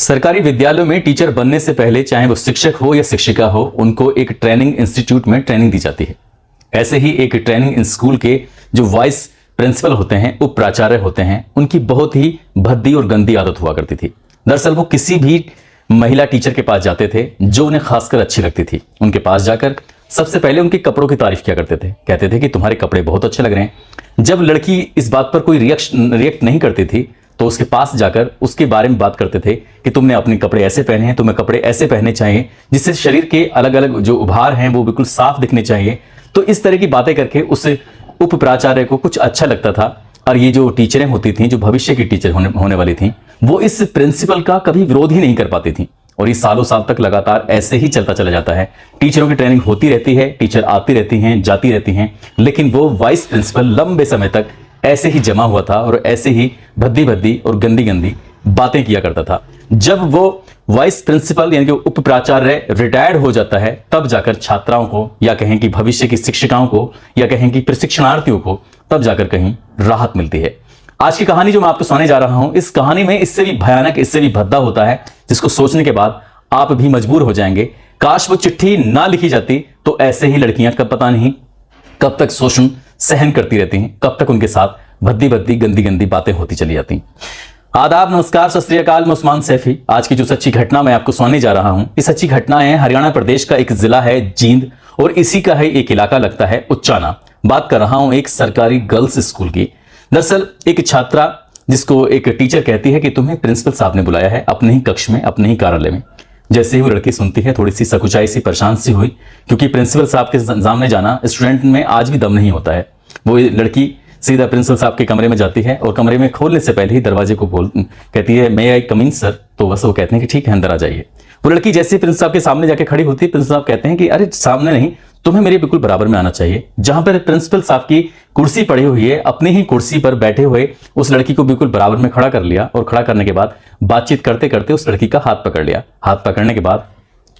सरकारी विद्यालयों में टीचर बनने से पहले चाहे वो शिक्षक हो या शिक्षिका हो, उनको एक ट्रेनिंग इंस्टीट्यूट में ट्रेनिंग दी जाती है। ऐसे ही एक ट्रेनिंग स्कूल के जो वाइस प्रिंसिपल होते हैं, उप प्राचार्य होते हैं, उनकी बहुत ही भद्दी और गंदी आदत हुआ करती थी। दरअसल वो किसी भी महिला टीचर के पास जाते थे जो उन्हें खासकर अच्छी लगती थी, उनके पास जाकर सबसे पहले उनके कपड़ों की तारीफ किया करते थे। कहते थे कि तुम्हारे कपड़े बहुत अच्छे लग रहे हैं। जब लड़की इस बात पर कोई रिएक्ट नहीं करती थी तो उसके पास जाकर उसके बारे में बात करते थे कि तुमने अपने कपड़े ऐसे पहने हैं, तुम्हें कपड़े ऐसे पहनने चाहिए जिससे शरीर के अलग अलग जो उभार हैं वो बिल्कुल साफ दिखने चाहिए। तो इस तरह की बातें करके उस उप प्राचार्य को कुछ अच्छा लगता था। और ये जो टीचरें होती थीं, जो भविष्य की टीचर होने वाली थीं, वो इस प्रिंसिपल का कभी विरोध ही नहीं कर पाती थी। और ये सालों साल तक लगातार ऐसे ही चलता चला जाता है। टीचरों की ट्रेनिंग होती रहती है, टीचर आती रहती हैं, जाती रहती हैं, लेकिन वो वाइस प्रिंसिपल लंबे समय तक ऐसे ही जमा हुआ था और ऐसे ही भद्दी भद्दी और गंदी गंदी बातें किया करता था। जब वो वाइस प्रिंसिपल यानी कि उप प्राचार्य रिटायर्ड हो जाता है, तब जाकर छात्राओं को या कहें कि भविष्य की शिक्षिकाओं को या कहें कि प्रशिक्षणार्थियों को तब जाकर कहीं राहत मिलती है। आज की कहानी जो मैं आपको सुनाने जा रहा हूं, इस कहानी में इससे भी भयानक, इससे भी भद्दा होता है, जिसको सोचने के बाद आप भी मजबूर हो जाएंगे। काश वो चिट्ठी ना लिखी जाती तो ऐसे ही लड़कियां कब पता नहीं कब तक शोषण सहन करती रहती हैं, कब तक उनके साथ भद्दी भद्दी गंदी गंदी बातें होती चली जाती। आदाब, नमस्कार, सत श्री अकाल, मैं उस्मान सैफी। आज की जो सच्ची घटना मैं आपको सुनाने जा रहा हूं, इस सच्ची घटना है हरियाणा प्रदेश का एक जिला है जींद, और इसी का है एक इलाका लगता है उच्चाना। बात कर रहा हूं एक सरकारी गर्ल्स स्कूल की। दरअसल एक छात्रा, जिसको एक टीचर कहती है कि तुम्हें प्रिंसिपल साहब ने बुलाया है अपने ही कक्ष में, अपने ही कार्यालय में। जैसे ही वो लड़की सुनती है, थोड़ी सी सकुचाई सी, परेशान सी हुई, क्योंकि प्रिंसिपल साहब के सामने जाना स्टूडेंट में आज भी दम नहीं होता है। वो लड़की सीधा प्रिंसिपल साहब के कमरे में जाती है और कमरे में खोलने से पहले ही दरवाजे को कहती है, मे आई कम इन सर। तो बस वो कहते हैं कि ठीक है, अंदर आ जाइए। वो लड़की जैसे ही प्रिंसिपल साहब के सामने जाके खड़ी होती है, प्रिंसिपल साहब कहते हैं कि अरे सामने नहीं, तुम्हें मेरे बिल्कुल बराबर में आना चाहिए। जहां पर प्रिंसिपल साहब की कुर्सी पड़ी हुई है, अपनी ही कुर्सी पर बैठे हुए उस लड़की को बिल्कुल बराबर में खड़ा कर लिया, और खड़ा करने के बाद बातचीत करते करते उस लड़की का हाथ पकड़ लिया। हाथ पकड़ने के बाद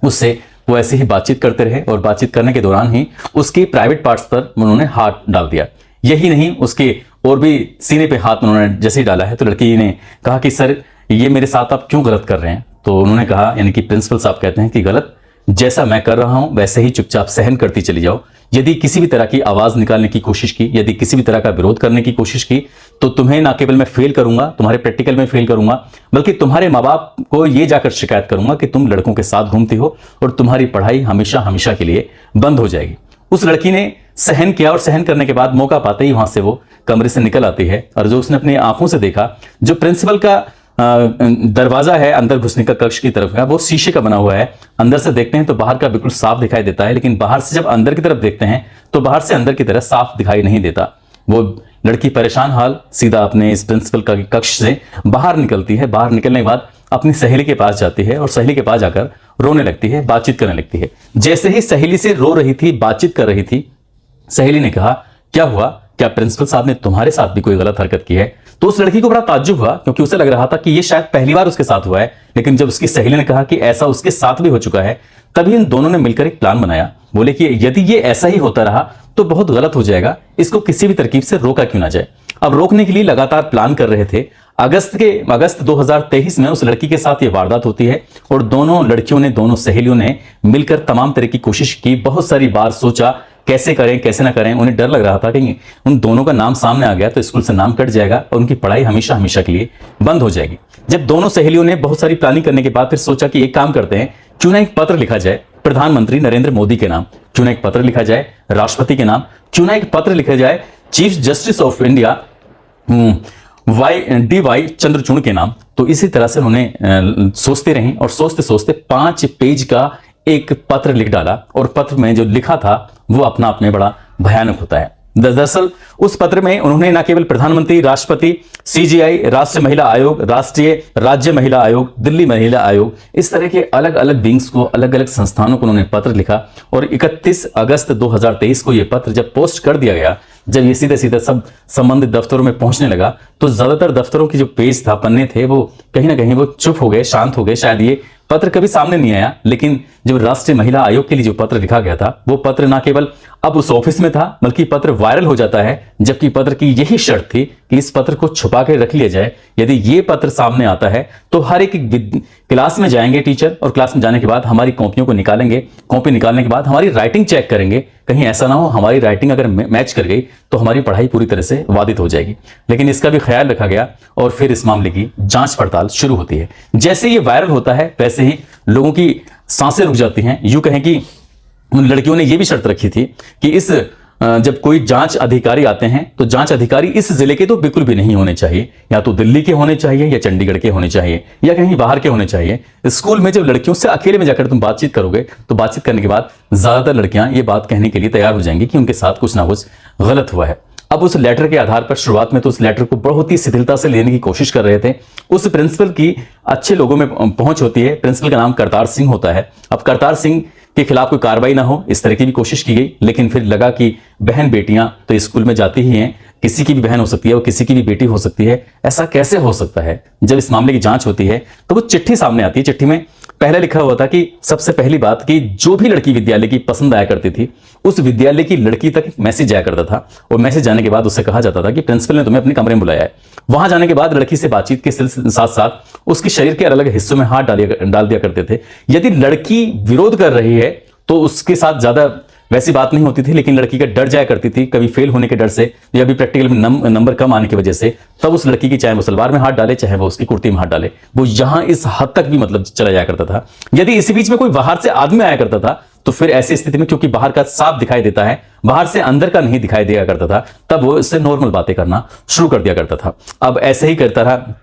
उससे वो ऐसे ही बातचीत करते रहे, और बातचीत करने के दौरान ही उसके प्राइवेट पार्ट्स पर उन्होंने हाथ डाल दिया। यही नहीं, उसके और भी सीने पे हाथ उन्होंने जैसे ही डाला है तो लड़की ने कहा कि सर ये मेरे साथ आप क्यों गलत कर रहे हैं। तो उन्होंने कहा, यानी कि प्रिंसिपल साहब कहते हैं कि गलत जैसा मैं कर रहा हूं वैसे ही चुपचाप सहन करती चली जाओ। यदि किसी भी तरह की आवाज निकालने की कोशिश की, यदि किसी भी तरह का विरोध करने की कोशिश की, तो तुम्हें ना केवल मैं फेल करूंगा, तुम्हारे प्रैक्टिकल में फेल करूंगा, बल्कि तुम्हारे माँ बाप को यह जाकर शिकायत करूंगा कि तुम लड़कों के साथ घूमती हो और तुम्हारी पढ़ाई हमेशा हमेशा के लिए बंद हो जाएगी। उस लड़की ने सहन किया, और सहन करने के बाद मौका पाते ही वहां से वो कमरे से निकल आती है। और जो उसने अपनी आंखों से देखा, जो प्रिंसिपल का दरवाजा है अंदर घुसने का कक्ष की तरफ का, वो शीशे का बना हुआ है। अंदर से देखते हैं तो बाहर का बिल्कुल साफ दिखाई देता है, लेकिन बाहर से जब अंदर की तरफ देखते हैं तो बाहर से अंदर की तरह साफ दिखाई नहीं देता। वो लड़की परेशान हाल सीधा अपने इस प्रिंसिपल का कक्ष से बाहर निकलती है। बाहर निकलने के बाद अपनी सहेली के पास जाती है और सहेली के पास जाकर रोने लगती है, बातचीत करने लगती है। जैसे ही सहेली से रो रही थी, बातचीत कर रही थी, सहेली ने कहा, क्या हुआ, क्या प्रिंसिपल साहब ने तुम्हारे साथ भी कोई गलत हरकत की है? तो उस लड़की को बड़ा ताज्जुब हुआ, क्योंकि उसे लग रहा था कि ये शायद पहली बार उसके साथ हुआ है। लेकिन जब उसकी सहेली ने कहा कि ऐसा उसके साथ भी हो चुका है, तभी इन दोनों ने मिलकर एक प्लान बनाया। बोले कि यदि ये ऐसा ही होता रहा तो बहुत गलत हो जाएगा, इसको किसी भी तरकीब से रोका क्यों ना जाए। अब रोकने के लिए लगातार प्लान कर रहे थे। अगस्त 2023 में उस लड़की के साथ ये वारदात होती है, और दोनों लड़कियों ने, दोनों सहेलियों ने मिलकर तमाम तरह की कोशिश की। बहुत सारी बार सोचा कैसे करें कैसे ना करें। उन्हें डर लग रहा था कि उन दोनों का नाम सामने आ गया तो स्कूल से नाम कट जाएगा और उनकी पढ़ाई हमेशा हमेशा के लिए बंद हो जाएगी। जब दोनों सहेलियों ने बहुत सारी प्लानिंग करने के बाद फिर सोचा कि एक काम करते हैं, क्यों ना एक पत्र लिखा जाए प्रधानमंत्री नरेंद्र मोदी के नाम, क्यों ना एक पत्र लिखा जाए राष्ट्रपति के नाम, क्यों ना एक पत्र लिखा जाए chief justice of India DY Chandrachud के नाम। तो इसी तरह से उन्होंने सोचते रहे, और सोचते सोचते 5 पेज का एक पत्र लिख डाला। और पत्र में जो लिखा था वो अपना आप में बड़ा भयानक होता है। दरअसल उस पत्र में उन्होंने न केवल प्रधानमंत्री, राष्ट्रपति, CGI, राष्ट्रीय महिला आयोग, राज्य महिला आयोग, दिल्ली महिला आयोग, इस तरह के अलग अलग विंग्स को, अलग अलग संस्थानों को उन्होंने पत्र लिखा। और 31 अगस्त 2023 को यह पत्र जब पोस्ट कर दिया गया, जब ये सीधे सीधे सब संबंधित दफ्तरों में पहुंचने लगा, तो ज्यादातर दफ्तरों की जो पेज था, पन्ने थे, वो कहीं ना कहीं वो चुप हो गए, शांत हो गए। शायद ये पत्र कभी सामने नहीं आया, लेकिन जब राष्ट्रीय महिला आयोग के लिए जो पत्र लिखा गया था, वो पत्र ना केवल अब उस ऑफिस में था, बल्कि पत्र वायरल हो जाता है, जबकि पत्र की यही शर्त थी कि इस पत्र को छुपा के रख लिया जाए। यदि ये पत्र सामने आता है तो हर एक क्लास में जाएंगे टीचर, और क्लास में जाने के बाद हमारी कॉपियों को निकालेंगे, कॉपी निकालने के बाद हमारी राइटिंग चेक करेंगे, कहीं ऐसा ना हो हमारी राइटिंग अगर मैच कर गई तो हमारी पढ़ाई पूरी तरह से बाधित हो जाएगी। लेकिन इसका भी ख्याल रखा गया और फिर इस मामले की जांच पड़ताल शुरू होती है। जैसे ये वायरल होता है वैसे ही लोगों की सांसें रुक जाती हैं। यूं कहें कि उन लड़कियों ने यह भी शर्त रखी थी कि इस जब कोई जांच अधिकारी आते हैं तो जांच अधिकारी इस जिले के तो बिल्कुल भी नहीं होने चाहिए, या तो दिल्ली के होने चाहिए या चंडीगढ़ के होने चाहिए या कहीं बाहर के होने चाहिए। स्कूल में जब लड़कियों से अकेले में जाकर तुम बातचीत करोगे तो बातचीत करने के बाद ज्यादातर लड़कियां ये बात कहने के लिए तैयार हो जाएंगी कि उनके साथ कुछ ना कुछ गलत हुआ है। अब उस लेटर के आधार पर शुरुआत में तो उस लेटर को बहुत ही शिथिलता से लेने की कोशिश कर रहे थे। उस प्रिंसिपल की अच्छे लोगों में पहुंच होती है। प्रिंसिपल का नाम करतार सिंह होता है। अब करतार सिंह के खिलाफ कोई कार्रवाई ना हो इस तरह की भी कोशिश की गई, लेकिन फिर लगा कि बहन बेटियां तो स्कूल में जाती ही हैं, किसी की भी बहन हो सकती है और किसी की भी बेटी हो सकती है, ऐसा कैसे हो सकता है। जब इस मामले की जांच होती है तो वो चिट्ठी सामने आती है। चिट्ठी में पहले लिखा हुआ था कि सबसे पहली बात कि जो भी लड़की विद्यालय की पसंद आया करती थी उस विद्यालय की लड़की तक मैसेज आया करता था, और मैसेज जाने के बाद उससे कहा जाता था कि प्रिंसिपल ने तुम्हें अपने कमरे में बुलाया है। वहां जाने के बाद लड़की से बातचीत के साथ साथ उसके शरीर के अलग अलग हिस्सों में हाथ डाल दिया करते थे। यदि लड़की विरोध कर रही है तो उसके साथ ज्यादा वैसी बात नहीं होती थी, लेकिन लड़की का डर जाया करती थी कभी फेल होने के डर से या भी प्रैक्टिकल में नंबर कम आने की वजह से। तब उस लड़की की चाहे वो सलवार में हाथ डाले चाहे वो उसकी कुर्ती में हाथ डाले, वो यहां इस हद तक भी मतलब चला जाया करता था। यदि इसी बीच में कोई बाहर से आदमी आया करता था तो फिर ऐसी स्थिति में, क्योंकि बाहर का साफ दिखाई देता है, बाहर से अंदर का नहीं दिखाई दिया करता था, तब वो इससे नॉर्मल बातें करना शुरू कर दिया करता था। अब ऐसे ही करता रहा।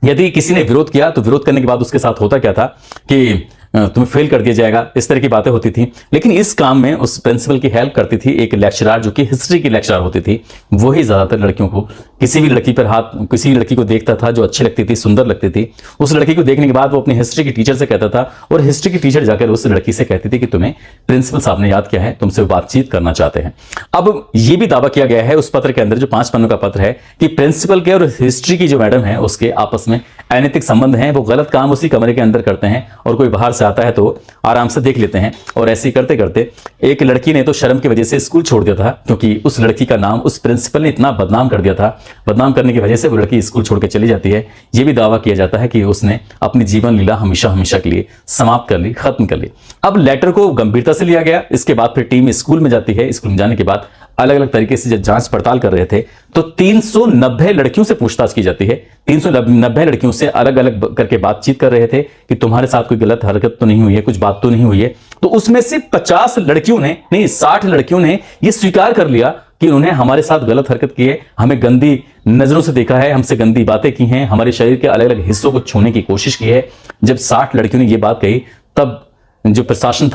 यदि किसी ने विरोध किया तो विरोध करने के बाद उसके साथ होता क्या था कि तुम्हें फेल कर दिया जाएगा, इस तरह की बातें होती थी। लेकिन इस काम में उस प्रिंसिपल की हेल्प करती थी एक लेक्चरर जो कि हिस्ट्री की लेक्चरर होती थी। वही ज्यादातर लड़कियों को, किसी भी लड़की पर हाथ, किसी भी लड़की को देखता था जो अच्छी लगती थी, सुंदर लगती थी, उस लड़की को देखने के बाद वो अपनी हिस्ट्री की टीचर से कहता था, और हिस्ट्री की टीचर जाकर उस लड़की से कहती थी कि तुम्हें प्रिंसिपल साहब ने याद किया है, तुमसे बातचीत करना चाहते हैं। अब यह भी दावा किया गया है उस पत्र के अंदर, जो 5 पन्नों का पत्र है, कि प्रिंसिपल के और हिस्ट्री की जो मैडम है उसके आपस में अनैतिक संबंध हैं। वो गलत काम उसी कमरे के अंदर करते हैं और कोई बाहर से आता है तो आराम से देख लेते हैं। और ऐसे ही करते करते एक लड़की ने तो शर्म की वजह से स्कूल छोड़ दिया था, क्योंकि उस लड़की का नाम उस प्रिंसिपल ने इतना बदनाम कर दिया था। बदनाम करने की वजह से वो लड़की स्कूल छोड़ के चली जाती है। यह भी दावा किया जाता है कि उसने अपनी जीवन लीला हमेशा हमेशा के लिए समाप्त कर ली, खत्म कर ली। अब लेटर को गंभीरता से लिया गया। इसके बाद फिर टीम स्कूल में जाती है। स्कूल में जाने के बाद अलग अलग तरीके से जब जांच पड़ताल कर रहे थे तो 390 लड़कियों से पूछताछ की जाती है। 390 लड़कियों से अलग अलग करके बातचीत कर रहे थे कि तुम्हारे साथ कोई गलत हरकत तो नहीं हुई है, कुछ बात तो नहीं हुई है। तो उसमें से 50 लड़कियों ने, नहीं 60 लड़कियों ने यह स्वीकार कर लिया कि उन्होंने हमारे साथ गलत हरकत की है, हमें गंदी नजरों से देखा है, हमसे गंदी बातें की हैं, हमारे शरीर के अलग अलग हिस्सों को छूने की कोशिश की है। जब 60 लड़कियों ने यह बात कही तब जो प्रशासन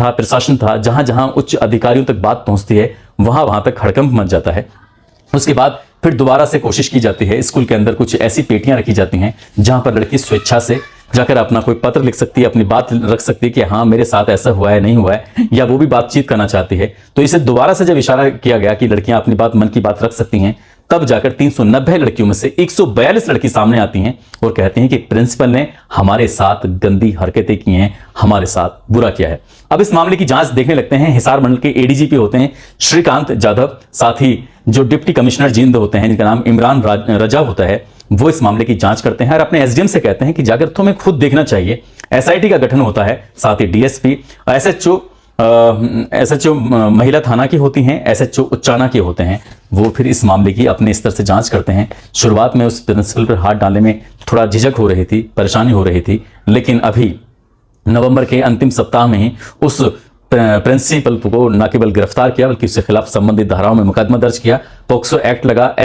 था, जहां जहां उच्च अधिकारियों तक बात पहुंचती है वहां तक हड़कंप मच जाता है। उसके बाद फिर दोबारा से कोशिश की जाती है। स्कूल के अंदर कुछ ऐसी पेटियां रखी जाती हैं जहां पर लड़की स्वेच्छा से जाकर अपना कोई पत्र लिख सकती है, अपनी बात रख सकती है कि हाँ मेरे साथ ऐसा हुआ है, नहीं हुआ है, या वो भी बातचीत करना चाहती है। तो इसे दोबारा से जब इशारा किया गया कि लड़कियां अपनी बात, मन की बात रख सकती हैं, तब जाकर 390 लड़कियों में से 142 लड़की सामने आती हैं और कहती हैं कि प्रिंसिपल ने हमारे साथ गंदी हरकतें की हैं, हमारे साथ बुरा किया है। अब इस मामले की जांच देखने लगते हैं हिसार मंडल के एडीजीपी होते हैं श्रीकांत जाधव, साथ ही जो डिप्टी कमिश्नर जींद होते हैं जिनका नाम इमरान रजा होता है, वो इस मामले की जांच करते हैं और अपने एसडीएम से कहते हैं कि जाकर तुम्हें खुद देखना चाहिए। एसआईटी का गठन होता है, साथ ही डीएसपी, एसएचओ महिला थाना की होती हैं, एसएचओ उच्चाना के होते हैं। वो फिर इस मामले की अपने स्तर से जांच करते हैं। शुरुआत में उस प्रिंसिपल पर हाथ डालने में थोड़ा झिझक हो रही थी, परेशानी हो रही थी, लेकिन अभी नवंबर के अंतिम सप्ताह में ही उस प्रिंसिपल को न केवल गिरफ्तार किया बल्कि उसके खिलाफ संबंधित धाराओं में मुकदमा दर्ज किया। पॉक्सो एक्ट लगा,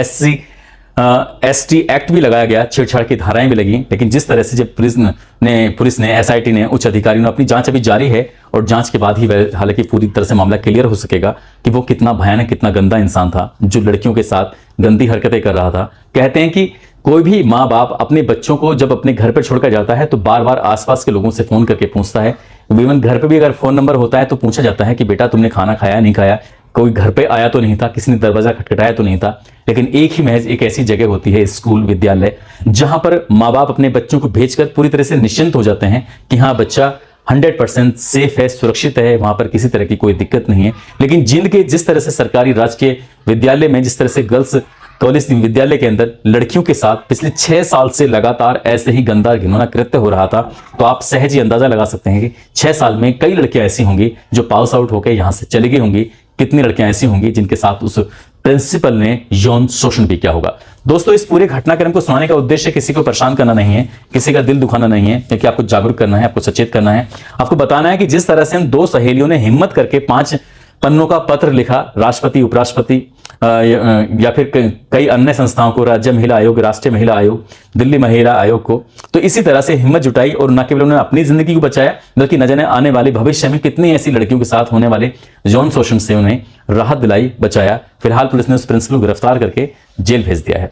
एसटी एक्ट भी लगाया गया, छेड़छाड़ की धाराएं भी लगी। लेकिन जिस तरह से जब पुलिस ने एसआईटी ने, उच्च अधिकारियों ने, अपनी जांच अभी जारी है और जांच के बाद ही हालांकि पूरी तरह से मामला क्लियर हो सकेगा कि वो कितना भयानक, कितना गंदा इंसान था जो लड़कियों के साथ गंदी हरकतें कर रहा था। कहते हैं कि कोई भी माँ बाप अपने बच्चों को जब अपने घर पर छोड़कर जाता है तो बार बार आसपास के लोगों से फोन करके पूछता है। इवन घर पे भी अगर फोन नंबर होता है तो पूछा जाता है कि बेटा तुमने खाना खाया नहीं खाया, कोई घर पे आया तो नहीं था, किसी ने दरवाजा खटखटाया तो नहीं था। लेकिन एक ही महज एक ऐसी जगह होती है स्कूल, विद्यालय, जहां पर माँ बाप अपने बच्चों को भेजकर पूरी तरह से निश्चिंत हो जाते हैं कि हाँ बच्चा 100% सेफ है, सुरक्षित है, वहां पर किसी तरह की कोई दिक्कत नहीं है। लेकिन जिस तरह से सरकारी राजकीय विद्यालय में जिस तरह से गर्ल्स कॉलेज विद्यालय के अंदर लड़कियों के साथ पिछले 6 साल से लगातार ऐसे ही गंदा घिनौना कृत्य हो रहा था, तो आप सहज ही अंदाजा लगा सकते हैं कि 6 साल में कई लड़कियां ऐसी होंगी जो पास आउट होकर यहां से चली गई होंगी। कितनी लड़कियां ऐसी होंगी जिनके साथ उस प्रिंसिपल ने यौन शोषण भी किया होगा। दोस्तों, इस पूरे घटनाक्रम को सुनाने का उद्देश्य किसी को परेशान करना नहीं है, किसी का दिल दुखाना नहीं है, क्योंकि आपको जागरूक करना है, आपको सचेत करना है, आपको बताना है कि जिस तरह से इन 2 सहेलियों ने हिम्मत करके 5 पन्नों का पत्र लिखा राष्ट्रपति, उपराष्ट्रपति या फिर कई अन्य संस्थाओं को, राज्य महिला आयोग, राष्ट्रीय महिला आयोग, दिल्ली महिला आयोग को, तो इसी तरह से हिम्मत जुटाई और न केवल उन्होंने अपनी जिंदगी को बचाया, बल्कि न जाने आने वाले भविष्य में कितनी ऐसी लड़कियों के साथ होने वाले यौन शोषण से उन्हें राहत दिलाई, बचाया। फिलहाल पुलिस ने उस प्रिंसिपल को गिरफ्तार करके जेल भेज दिया है।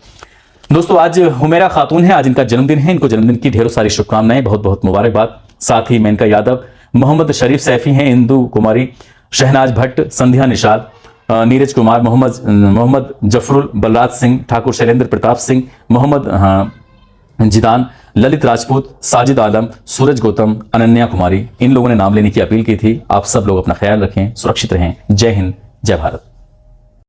दोस्तों, आज हुमेरा खातून है, आज इनका जन्मदिन है, इनको जन्मदिन की ढेरों सारी शुभकामनाएं, बहुत बहुत मुबारकबाद। साथ ही मेनका यादव, मोहम्मद शरीफ सैफी हैं, इंदु कुमारी, शहनाज भट्ट, संध्या निषाद, नीरज कुमार, मोहम्मद जफरुल, बलराज सिंह ठाकुर, शैलेंद्र प्रताप सिंह, मोहम्मद जिदान, ललित राजपूत, साजिद आलम, सूरज गौतम, अनन्या कुमारी, इन लोगों ने नाम लेने की अपील की थी। आप सब लोग अपना ख्याल रखें, सुरक्षित रहें। जय हिंद, जय भारत।